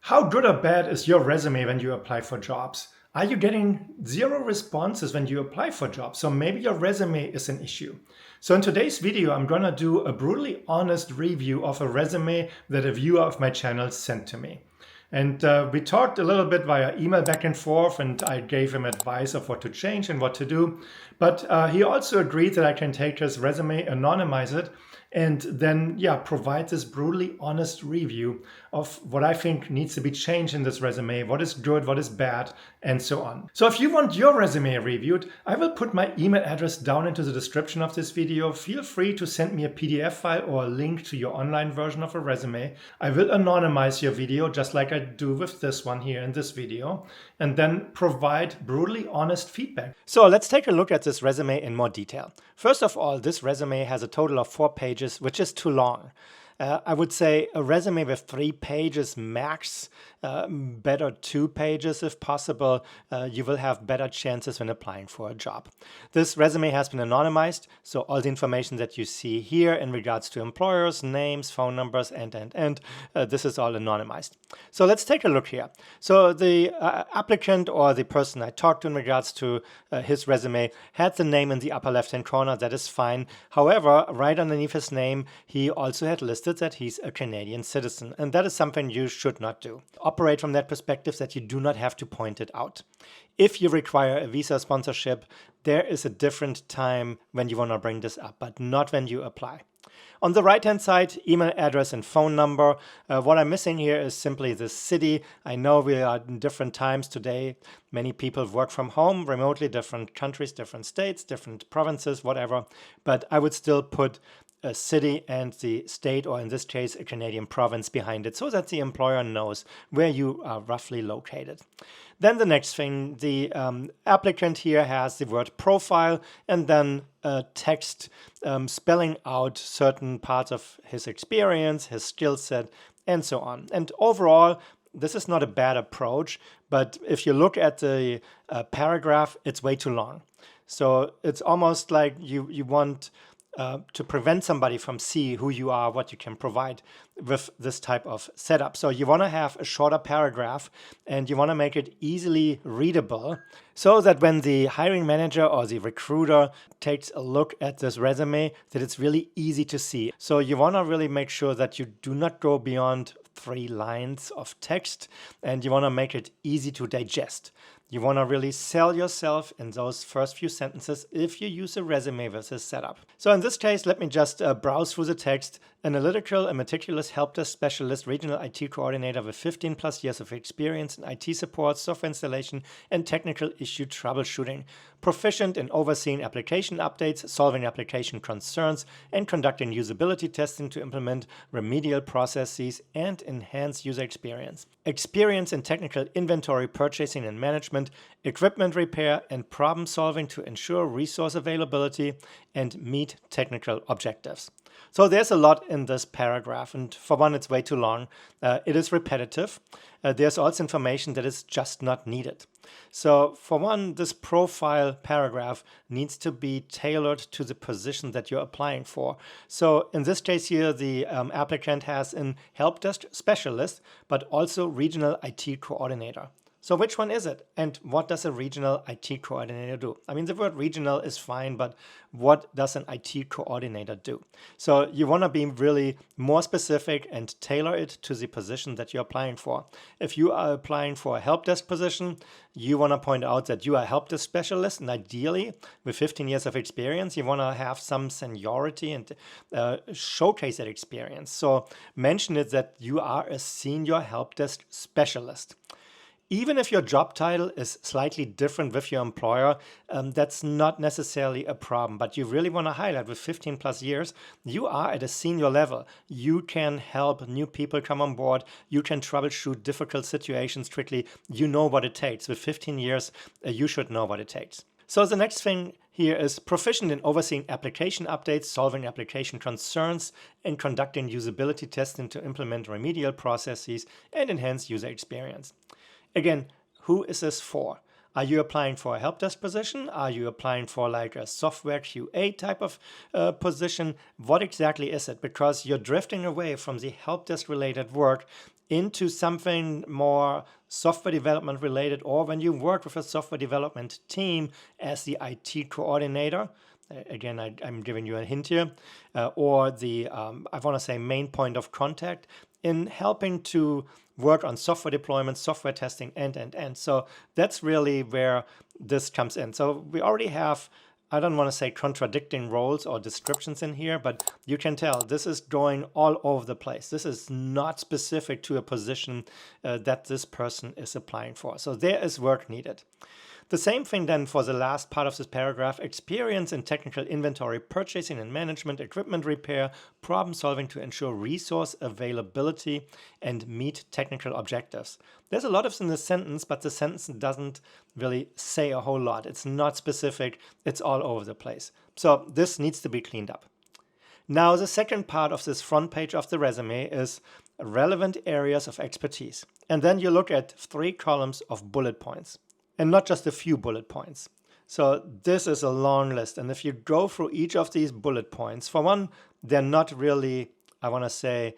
How good or bad is your resume when you apply for jobs? Are you getting zero responses when you apply for jobs? So maybe your resume is an issue. So in today's video, I'm gonna do a brutally honest review of a resume that a viewer of my channel sent to me. And we talked a little bit via email back and forth, and I gave him advice of what to change and what to do. But he also agreed that I can take his resume, anonymize it, and then, provide this brutally honest review of what I think needs to be changed in this resume, what is good, what is bad, and so on. So if you want your resume reviewed, I will put my email address down into the description of this video. Feel free to send me a PDF file or a link to your online version of a resume. I will anonymize your video just like I do with this one here in this video, and then provide brutally honest feedback. So let's take a look at this resume in more detail. First of all, this resume has a total of 4 pages, which is too long. I would say a resume with 3 pages max, better 2 pages if possible. You will have better chances when applying for a job. This resume has been anonymized, so all the information that you see here in regards to employers, names, phone numbers, and this is all anonymized. So let's take a look here. So the applicant or the person I talked to in regards to his resume had the name in the upper left-hand corner. That is fine. However, right underneath his name, he also had listed that he's a Canadian citizen, and that is something you should not do. Operate from that perspective that you do not have to point it out. If you require a visa sponsorship, there is a different time when you want to bring this up, but not when you apply. On the right-hand side, email address and phone number. What I'm missing here is simply the city. I know we are in different times today. Many people work from home remotely, different countries, different states, different provinces, whatever. But I would still put a city and the state, or in this case, a Canadian province behind it, so that the employer knows where you are roughly located. Then the next thing, the applicant here has the word profile and then a text spelling out certain parts of his experience, his skill set, and so on. And overall, this is not a bad approach, but if you look at the paragraph, it's way too long. So it's almost like you want to prevent somebody from seeing who you are, what you can provide with this type of setup. So you want to have a shorter paragraph and you want to make it easily readable so that when the hiring manager or the recruiter takes a look at this resume, that it's really easy to see. So you want to really make sure that you do not go beyond 3 lines of text, and you want to make it easy to digest. You want to really sell yourself in those first few sentences if you use a resume with this setup. So in this case, let me just browse through the text. Analytical and meticulous help desk specialist, regional IT coordinator with 15 plus years of experience in IT support, software installation, and technical issue troubleshooting. Proficient in overseeing application updates, solving application concerns, and conducting usability testing to implement remedial processes and enhance user experience. Experience in technical inventory purchasing and management, equipment repair, and problem solving to ensure resource availability and meet technical objectives. So there's a lot in this paragraph, and for one, it's way too long. It is repetitive. There's also information that is just not needed. So for one, this profile paragraph needs to be tailored to the position that you're applying for. So in this case here, the applicant has an help desk specialist, but also regional IT coordinator. So which one is it? And what does a regional IT coordinator do? I mean, the word regional is fine, but what does an IT coordinator do? So you want to be really more specific and tailor it to the position that you're applying for. If you are applying for a help desk position, you want to point out that you are a help desk specialist, and ideally with 15 years of experience, you want to have some seniority and showcase that experience. So mention it that you are a senior help desk specialist. Even if your job title is slightly different with your employer, that's not necessarily a problem, but you really want to highlight with 15 plus years, you are at a senior level. You can help new people come on board. You can troubleshoot difficult situations quickly. You know what it takes. With 15 years, you should know what it takes. So the next thing here is proficient in overseeing application updates, solving application concerns, and conducting usability testing to implement remedial processes and enhance user experience. Again, who is this for? Are you applying for a help desk position? Are you applying for like a software QA type of position? What exactly is it? Because you're drifting away from the help desk related work into something more software development related, or when you work with a software development team as the IT coordinator. Again, I'm giving you a hint here, or the, I want to say, main point of contact in helping to work on software deployment, software testing, and. So that's really where this comes in. So we already have, I don't want to say contradicting roles or descriptions in here, but you can tell this is going all over the place. This is not specific to a position that this person is applying for. So there is work needed. The same thing then for the last part of this paragraph: experience in technical inventory, purchasing and management, equipment repair, problem solving to ensure resource availability and meet technical objectives. There's a lot of in this sentence, but the sentence doesn't really say a whole lot. It's not specific. It's all over the place. So this needs to be cleaned up. Now, the second part of this front page of the resume is relevant areas of expertise. And then you look at 3 columns of bullet points. And not just a few bullet points. So this is a long list. And if you go through each of these bullet points, for one, they're not really, I want to say,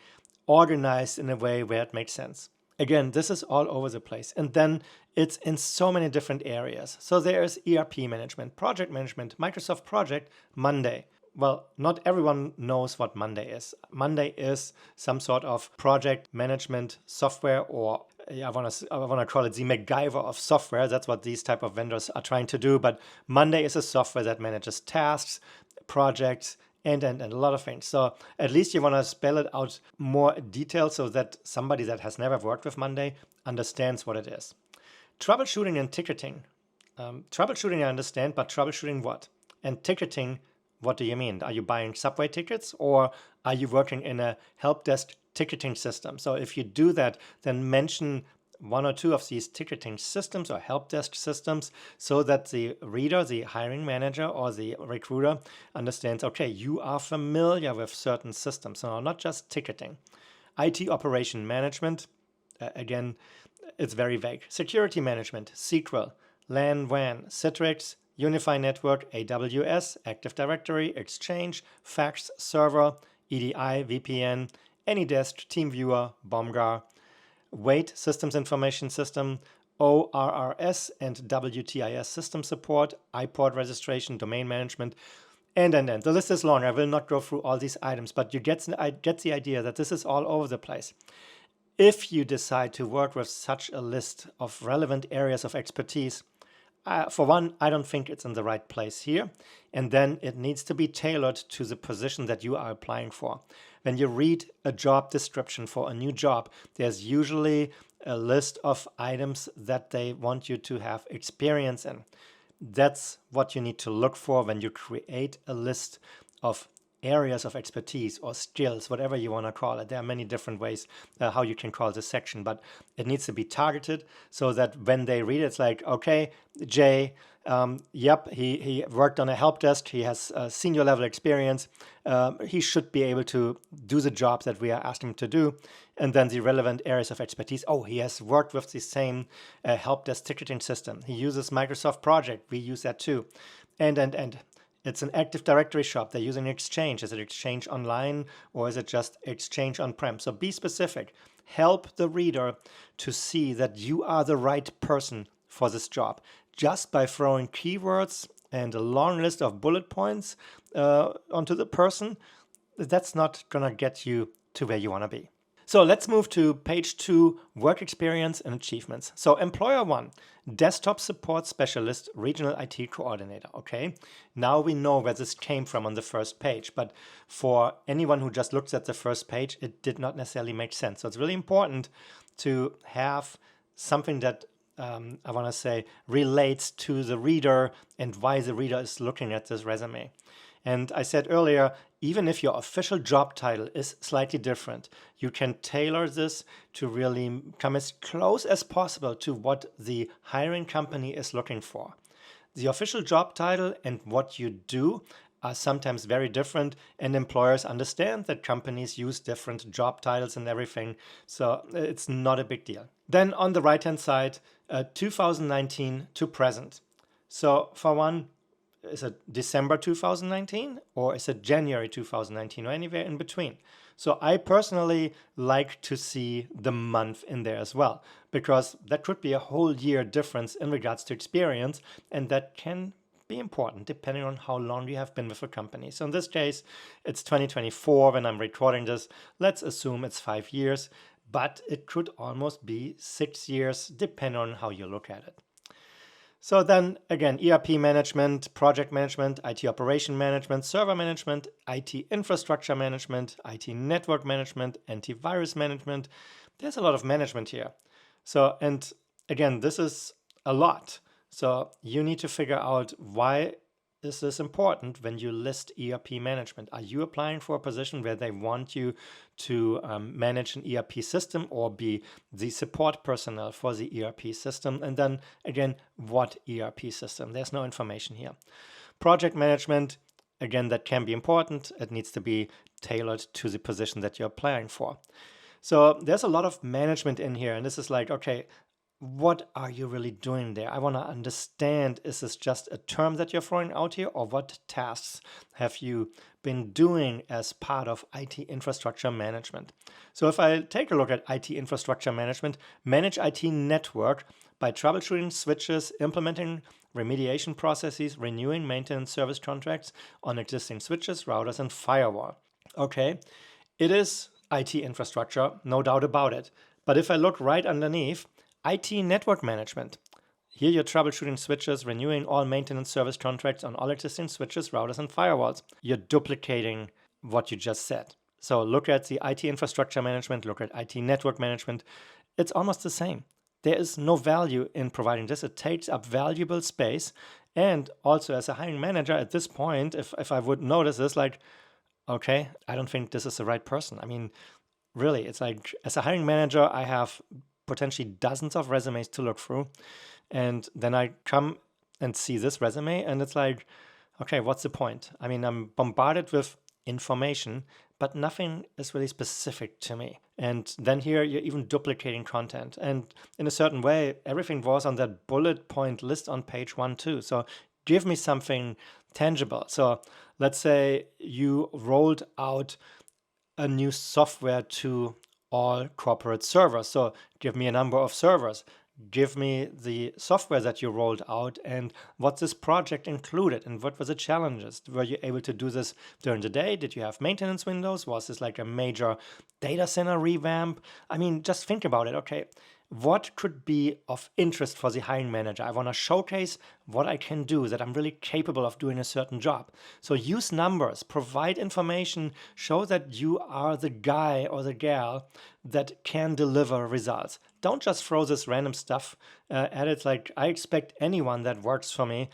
organized in a way where it makes sense. Again, this is all over the place. And then it's in so many different areas. So there's ERP management, project management, Microsoft Project, Monday. Well, not everyone knows what Monday is. Monday is some sort of project management software, or I want to call it the MacGyver of software. That's what these type of vendors are trying to do. But Monday is a software that manages tasks, projects, and a lot of things. So at least you want to spell it out more detail so that somebody that has never worked with Monday understands what it is. Troubleshooting and ticketing. Troubleshooting I understand, but troubleshooting what? And ticketing, what do you mean? Are you buying subway tickets, or are you working in a help desk ticketing system? So if you do that, then mention 1 or 2 of these ticketing systems or help desk systems so that the reader, the hiring manager, or the recruiter understands, okay, you are familiar with certain systems. So not just ticketing. IT operation management, again, it's very vague. Security management, SQL, LAN, WAN, Citrix, Unify Network, AWS, Active Directory, Exchange, Fax Server, EDI, VPN, AnyDesk, TeamViewer, BombGuard, WAIT, Systems Information System, ORRS and WTIS system support, iPort registration, domain management, and. The list is long. I will not go through all these items, but you get the idea that this is all over the place. If you decide to work with such a list of relevant areas of expertise, for one, I don't think it's in the right place here. And then it needs to be tailored to the position that you are applying for. When you read a job description for a new job, there's usually a list of items that they want you to have experience in. That's what you need to look for when you create a list of areas of expertise or skills, whatever you want to call it. There are many different ways how you can call this section, but it needs to be targeted so that when they read it, it's like, okay, Jay, yep, he worked on a help desk. He has senior level experience. He should be able to do the job that we are asking him to do. And then the relevant areas of expertise. Oh, he has worked with the same help desk ticketing system. He uses Microsoft Project. We use that too. And. It's an Active Directory shop. They're using Exchange. Is it Exchange Online or is it just Exchange on-prem? So be specific. Help the reader to see that you are the right person for this job. Just by throwing keywords and a long list of bullet points onto the person, that's not going to get you to where you want to be. So let's move to page 2, work experience and achievements. So employer 1, desktop support specialist, regional IT coordinator. Okay, now we know where this came from on the first page, but for anyone who just looks at the first page, it did not necessarily make sense. So it's really important to have something that I want to say relates to the reader and why the reader is looking at this resume. And I said earlier, even if your official job title is slightly different, you can tailor this to really come as close as possible to what the hiring company is looking for. The official job title and what you do are sometimes very different, and employers understand that companies use different job titles and everything, so it's not a big deal. Then on the right-hand side, 2019 to present. So for one, is it December 2019 or is it January 2019 or anywhere in between? So I personally like to see the month in there as well, because that could be a whole year difference in regards to experience, and that can be important depending on how long you have been with a company. So in this case, it's 2024 when I'm recording this. Let's assume it's 5 years, but it could almost be 6 years depending on how you look at it. So then again, ERP management, project management, IT operation management, server management, IT infrastructure management, IT network management, antivirus management. There's a lot of management here. So, and again, this is a lot. So you need to figure out, why is this important when you list ERP management? Are you applying for a position where they want you to manage an ERP system or be the support personnel for the ERP system? And then again, what ERP system? There's no information here. Project management, again, that can be important. It needs to be tailored to the position that you're applying for. So there's a lot of management in here. And this is like, okay, what are you really doing there? I want to understand, is this just a term that you're throwing out here, or what tasks have you been doing as part of IT infrastructure management? So if I take a look at IT infrastructure management, manage IT network by troubleshooting switches, implementing remediation processes, renewing maintenance service contracts on existing switches, routers, and firewall. Okay, it is IT infrastructure, no doubt about it. But if I look right underneath, IT network management. Here you're troubleshooting switches, renewing all maintenance service contracts on all existing switches, routers, and firewalls. You're duplicating what you just said. So look at the IT infrastructure management, look at IT network management. It's almost the same. There is no value in providing this. It takes up valuable space. And also as a hiring manager at this point, if I would notice this, like, okay, I don't think this is the right person. I mean, really, it's like, as a hiring manager, I have potentially dozens of resumes to look through. And then I come and see this resume and it's like, okay, what's the point? I mean, I'm bombarded with information, but nothing is really specific to me. And then here you're even duplicating content. And in a certain way, everything was on that bullet point list on page 1 too. So give me something tangible. So let's say you rolled out a new software to all corporate servers. So give me a number of servers. Give me the software that you rolled out and what this project included and what were the challenges. Were you able to do this during the day? Did you have maintenance windows? Was this like a major data center revamp? I mean, just think about it. Okay, what could be of interest for the hiring manager? I want to showcase what I can do, that I'm really capable of doing a certain job. So use numbers, provide information, show that you are the guy or the gal that can deliver results. Don't just throw this random stuff at it. Like, I expect anyone that works for me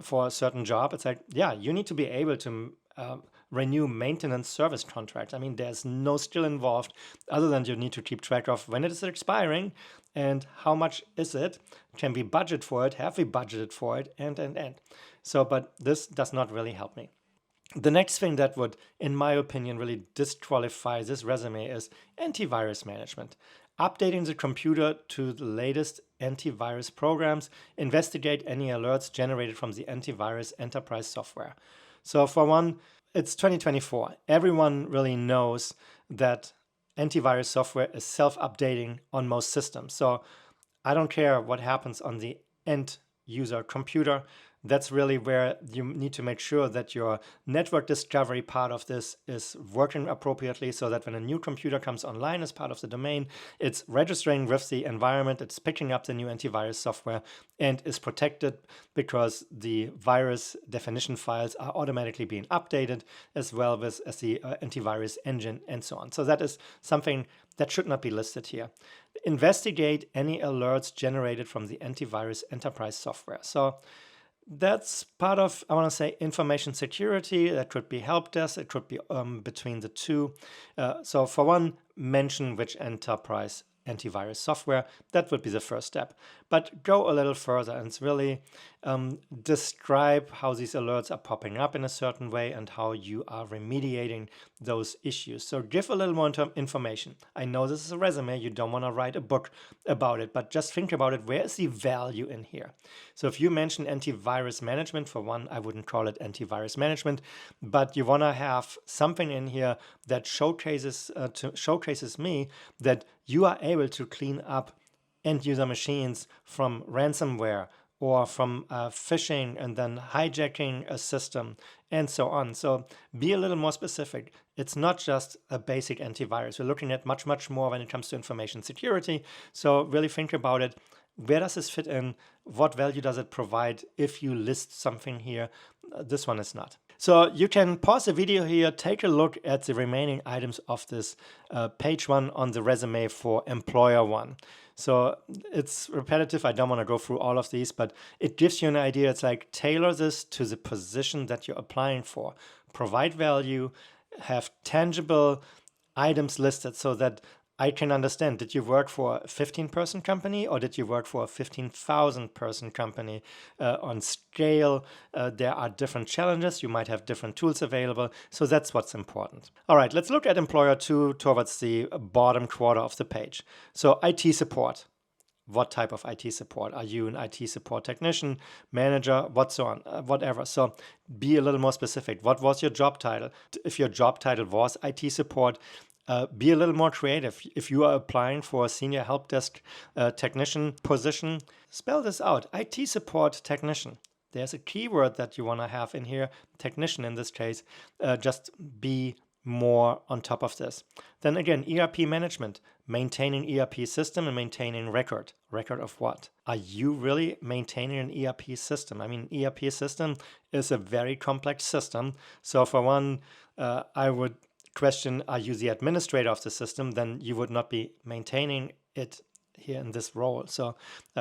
for a certain job. It's like, yeah, you need to be able to renew maintenance service contracts. I mean, there's no skill involved other than you need to keep track of when it is expiring and how much is it, can we budget for it, have we budgeted for it, and. So, but this does not really help me. The next thing that would, in my opinion, really disqualify this resume is antivirus management. Updating the computer to the latest antivirus programs, investigate any alerts generated from the antivirus enterprise software. So for one, it's 2024. Everyone really knows that antivirus software is self-updating on most systems. So I don't care what happens on the end user computer. That's really where you need to make sure that your network discovery part of this is working appropriately, so that when a new computer comes online as part of the domain, it's registering with the environment, it's picking up the new antivirus software, and is protected because the virus definition files are automatically being updated, as well as the antivirus engine and so on. So that is something that should not be listed here. Investigate any alerts generated from the antivirus enterprise software. So that's part of, I want to say, information security. That could be help desk. It could be between the two. So for one, mention which enterprise antivirus software. That would be the first step. But go a little further and really describe how these alerts are popping up in a certain way and how you are remediating those issues. So give a little more information. I know this is a resume, you don't want to write a book about it, but just think about it. Where is the value in here? So if you mention antivirus management, for one, I wouldn't call it antivirus management, but you want to have something in here that showcases me that you are able to clean up end user machines from ransomware or from phishing and then hijacking a system and so on. So be a little more specific. It's not just a basic antivirus. We're looking at much, much more when it comes to information security. So really think about it. Where does this fit in? What value does it provide if you list something here? This one is not. So you can pause the video here, take a look at the remaining items of this page one on the resume for employer one. So it's repetitive. I don't want to go through all of these, but it gives you an idea. It's like tailor this to the position that you're applying for. Provide value, have tangible items listed so that I can understand, did you work for a 15-person company or did you work for a 15,000-person company? On scale, there are different challenges. You might have different tools available. So that's what's important. All right, let's look at employer two towards the bottom quarter of the page. So IT support. What type of IT support? Are you an IT support technician, manager, whatever? So be a little more specific. What was your job title? If your job title was IT support, be a little more creative. If you are applying for a senior help desk technician position, spell this out. IT support technician. There's a keyword that you want to have in here, technician in this case. Just be more on top of this. Then again, ERP management, maintaining ERP system and maintaining record. Record of what? Are you really maintaining an ERP system? I mean, ERP system is a very complex system. So for one, I would question, are you the administrator of the system? Then you would not be maintaining it here in this role. So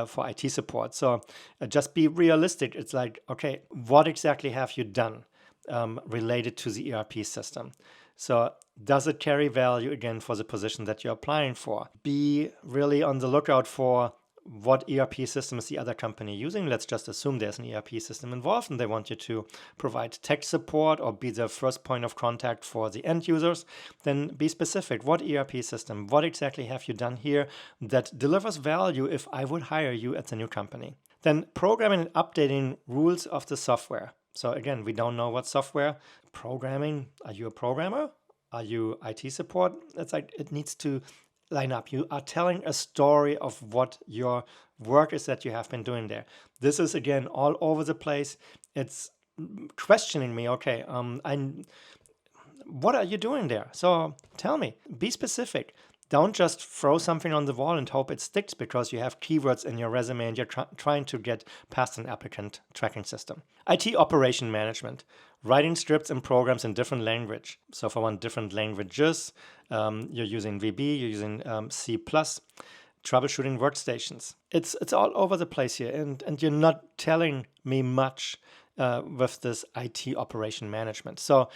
for IT support. So just be realistic. It's like, okay, what exactly have you done related to the ERP system? So does it carry value again for the position that you're applying for? Be really on the lookout for what ERP system is the other company using. Let's just assume there's an ERP system involved and they want you to provide tech support or be the first point of contact for the end users. Then be specific. What ERP system? What exactly have you done here that delivers value if I would hire you at the new company? Then programming and updating rules of the software. So again, we don't know what software. Programming, are you a programmer? Are you IT support? It's like it needs to line up. You are telling a story of what your work is that you have been doing there. This is again all over the place. It's questioning me. Okay, what are you doing there? So tell me, be specific. Don't just throw something on the wall and hope it sticks because you have keywords in your resume and you're trying to get past an applicant tracking system. IT operation management, writing scripts and programs in different language. So for one, different languages, you're using VB, you're using C++, troubleshooting workstations. It's all over the place here and you're not telling me much with this IT operation management. So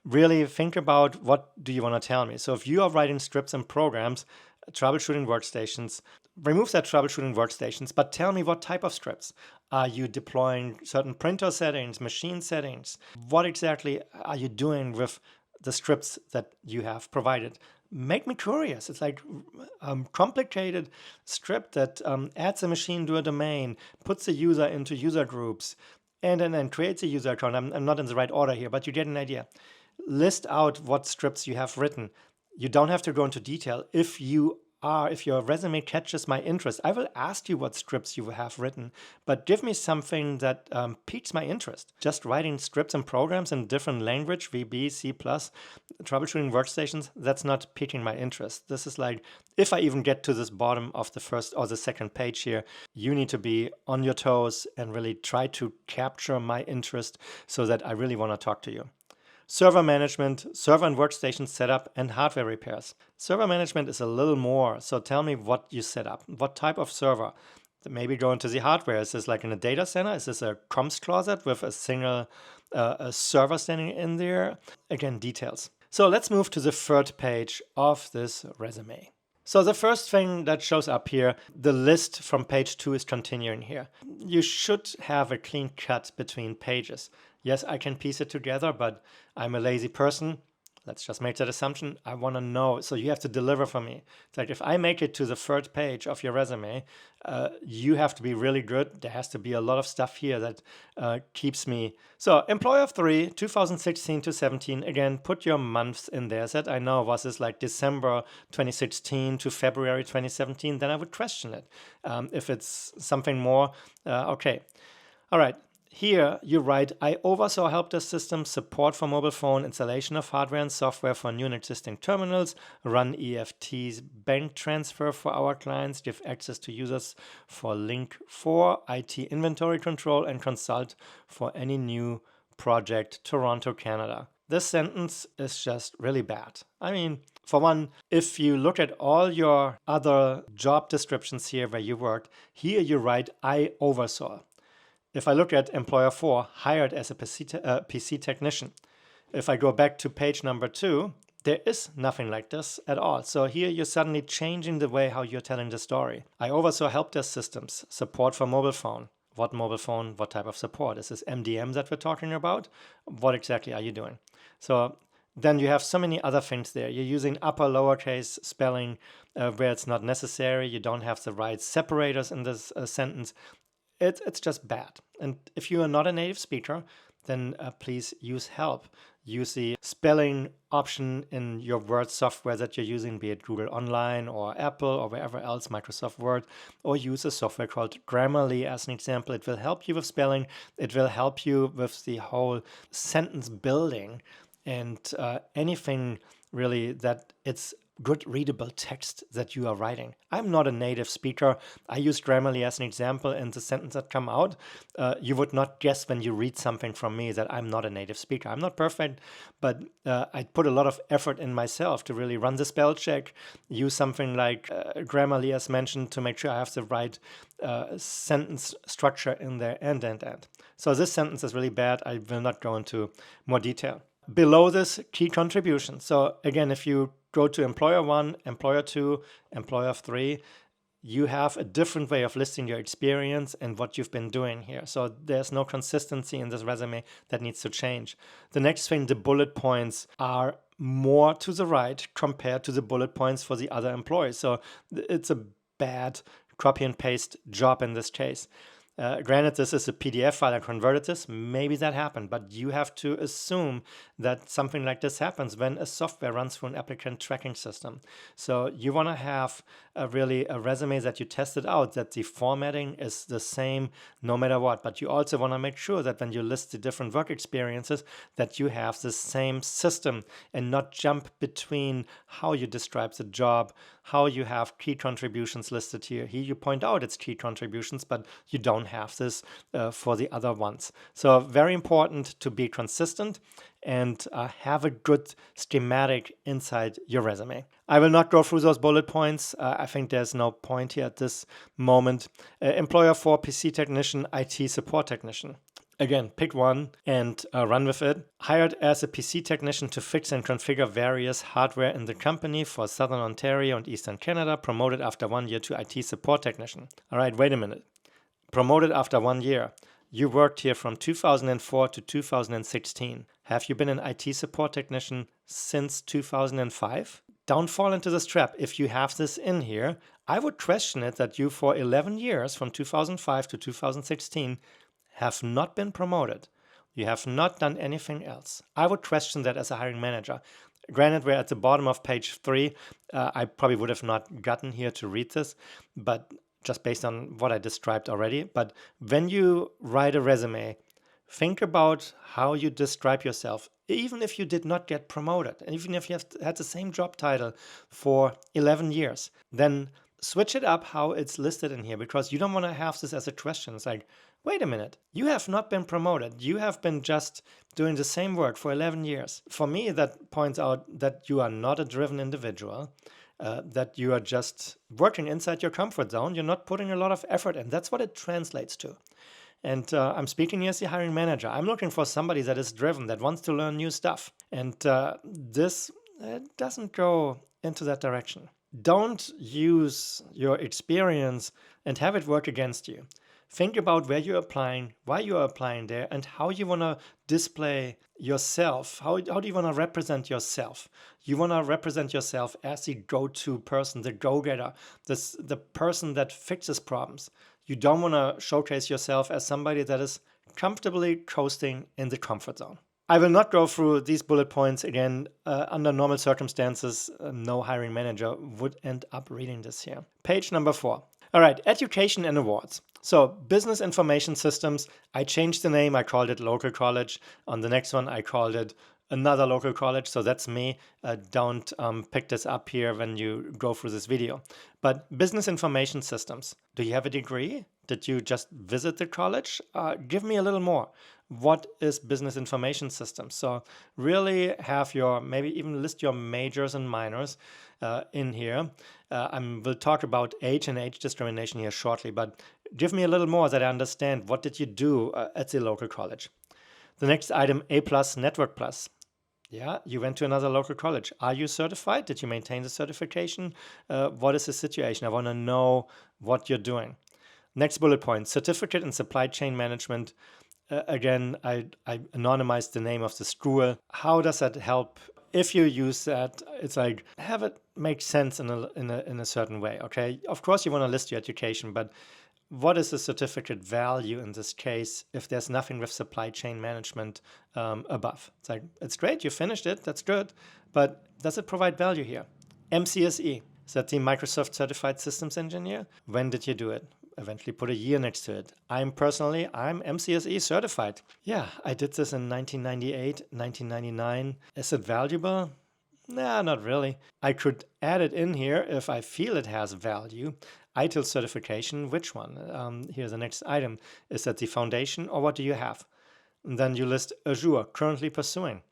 really think about what do you want to tell me. So if you are writing scripts and programs, troubleshooting workstations, remove that troubleshooting workstations, but tell me what type of scripts. Are you deploying certain printer settings, machine settings? What exactly are you doing with the scripts that you have provided? Make me curious. It's like a complicated script that adds a machine to a domain, puts the user into user groups, and then creates a user account. I'm not in the right order here, but you get an idea. List out what scripts you have written. You don't have to go into detail. If your resume catches my interest, I will ask you what scripts you have written, but give me something that piques my interest. Just writing scripts and programs in different language, VB, C++, troubleshooting workstations, that's not piquing my interest. This is like, if I even get to this bottom of the first or the second page here, you need to be on your toes and really try to capture my interest so that I really want to talk to you. Server management, server and workstation setup, and hardware repairs. Server management is a little more, so tell me what you set up. What type of server? Maybe go into the hardware. Is this like in a data center? Is this a comms closet with a single a server standing in there? Again, details. So let's move to the third page of this resume. So the first thing that shows up here, the list from page 2 is continuing here. You should have a clean cut between pages. Yes, I can piece it together, but I'm a lazy person. Let's just make that assumption. I want to know. So you have to deliver for me. It's like if I make it to the third page of your resume, you have to be really good. There has to be a lot of stuff here that keeps me. So employer of 3, 2016 to 17. Again, put your months in there. That I know, was this like December 2016 to February 2017? Then I would question it. If it's something more, okay. All right. Here you write, I oversaw help desk systems, support for mobile phone, installation of hardware and software for new and existing terminals, run EFTs, bank transfer for our clients, give access to users for Link 4, IT inventory control, and consult for any new project, Toronto, Canada. This sentence is just really bad. I mean, for one, if you look at all your other job descriptions here where you worked, here you write, I oversaw. If I look at employer 4, hired as a PC technician. If I go back to page number 2, there is nothing like this at all. So here you're suddenly changing the way how you're telling the story. I oversaw help desk systems, support for mobile phone. What mobile phone? What type of support? Is this MDM that we're talking about? What exactly are you doing? So then you have so many other things there. You're using upper lowercase spelling where it's not necessary. You don't have the right separators in this sentence. It's just bad. And if you are not a native speaker, then please use help. Use the spelling option in your Word software that you're using, be it Google Online or Apple or wherever else, Microsoft Word, or use a software called Grammarly as an example. It will help you with spelling. It will help you with the whole sentence building and anything really that it's good readable text that you are writing. I'm not a native speaker. I use Grammarly as an example, and the sentence that come out, you would not guess when you read something from me that I'm not a native speaker. I'm not perfect, but I put a lot of effort in myself to really run the spell check, use something like Grammarly as mentioned to make sure I have the right sentence structure in there and. So this sentence is really bad. I will not go into more detail. Below this, key contribution. So again, if you go to employer 1, employer 2, employer 3, you have a different way of listing your experience and what you've been doing here. So there's no consistency in this resume that needs to change. The next thing, the bullet points are more to the right compared to the bullet points for the other employees. So it's a bad copy and paste job in this case. Granted, this is a PDF file. I converted this. Maybe that happened, but you have to assume that something like this happens when a software runs through an applicant tracking system. So you want to have really a resume that you tested out, that the formatting is the same no matter what. But you also want to make sure that when you list the different work experiences, that you have the same system and not jump between how you describe the job, how you have key contributions listed here. Here you point out it's key contributions, but you don't have this for the other ones. So very important to be consistent and have a good schematic inside your resume. I will not go through those bullet points. I think there's no point here at this moment. Employer 4, PC technician, IT support technician. Again, pick one and run with it. Hired as a PC technician to fix and configure various hardware in the company for Southern Ontario and Eastern Canada. Promoted after 1 year to IT support technician. All right, wait a minute. Promoted after 1 year. You worked here from 2004 to 2016. Have you been an IT support technician since 2005? Don't fall into this trap. If you have this in here, I would question it that you for 11 years from 2005 to 2016 have not been promoted. You have not done anything else. I would question that as a hiring manager. Granted, we're at the bottom of page 3. I probably would have not gotten here to read this, but just based on what I described already. But when you write a resume, think about how you describe yourself. Even if you did not get promoted, and even if you have had the same job title for 11 years, then switch it up how it's listed in here, because you don't want to have this as a question. It's like, wait a minute, you have not been promoted. You have been just doing the same work for 11 years. For me, that points out that you are not a driven individual, that you are just working inside your comfort zone. You're not putting a lot of effort in. That's what it translates to. And I'm speaking here as the hiring manager. I'm looking for somebody that is driven, that wants to learn new stuff. And this doesn't go into that direction. Don't use your experience and have it work against you. Think about where you're applying, why you're applying there, and how you want to display yourself. How do you want to represent yourself? You want to represent yourself as the go-to person, the go-getter, the person that fixes problems. You don't want to showcase yourself as somebody that is comfortably coasting in the comfort zone. I will not go through these bullet points again. Under normal circumstances, no hiring manager would end up reading this here. Page number 4. All right, education and awards. So business information systems, I changed the name. I called it local college. On the next one, I called it another local college. So that's me. Don't pick this up here when you go through this video. But business information systems. Do you have a degree? Did you just visit the college? Give me a little more. What is business information systems? So really have your, maybe even list your majors and minors in here. We'll talk about age and age discrimination here shortly, but give me a little more that I understand. What did you do at the local college? The next item, A+, Network Plus. Yeah, you went to another local college. Are you certified? Did you maintain the certification? What is the situation? I want to know what you're doing. Next bullet point, certificate in supply chain management. Again, I anonymized the name of the school. How does that help? If you use that, it's like, have it make sense in a certain way, okay? Of course, you want to list your education, but what is the certificate value in this case if there's nothing with supply chain management above? It's like, it's great, you finished it, that's good, but does it provide value here? MCSE, is that the Microsoft Certified Systems Engineer? When did you do it? Eventually put a year next to it. I'm MCSE certified. Yeah, I did this in 1998, 1999. Is it valuable? Nah, not really. I could add it in here if I feel it has value. ITIL certification, which one? Here's the next item. Is that the foundation or what do you have? And then you list Azure, currently pursuing.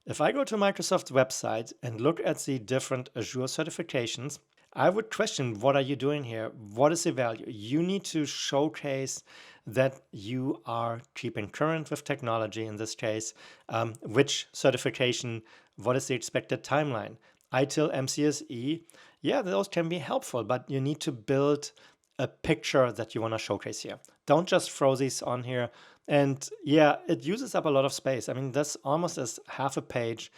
If I go to Microsoft's website and look at the different Azure certifications, I would question, what are you doing here? What is the value? You need to showcase that you are keeping current with technology in this case. Which certification? What is the expected timeline? ITIL, MCSE, yeah, those can be helpful, but you need to build a picture that you want to showcase here. Don't just throw these on here. And yeah, it uses up a lot of space. I mean, that's almost as half a page.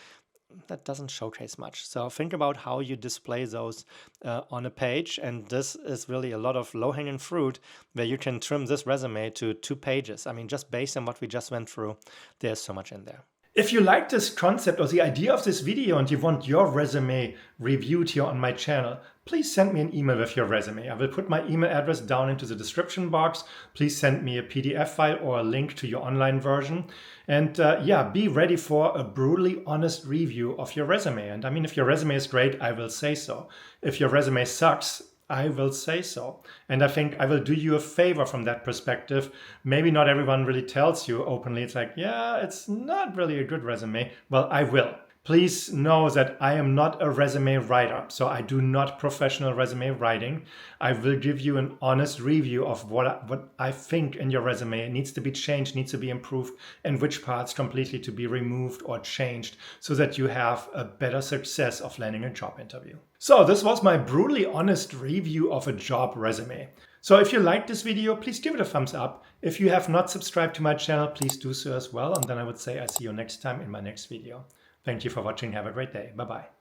That doesn't showcase much. So think about how you display those on a page. And this is really a lot of low-hanging fruit where you can trim this resume to 2 pages. I mean, just based on what we just went through, there's so much in there. If you like this concept or the idea of this video and you want your resume reviewed here on my channel, please send me an email with your resume. I will put my email address down into the description box. Please send me a PDF file or a link to your online version. And yeah, be ready for a brutally honest review of your resume. And I mean, if your resume is great, I will say so. If your resume sucks, I will say so. And I think I will do you a favor from that perspective. Maybe not everyone really tells you openly. It's like, yeah, it's not really a good resume. Well, I will. Please know that I am not a resume writer, so I do not professional resume writing. I will give you an honest review of what I think in your resume needs to be changed, needs to be improved, and which parts completely to be removed or changed so that you have a better success of landing a job interview. So this was my brutally honest review of a job resume. So if you liked this video, please give it a thumbs up. If you have not subscribed to my channel, please do so as well. And then I would say I see you next time in my next video. Thank you for watching. Have a great day. Bye-bye.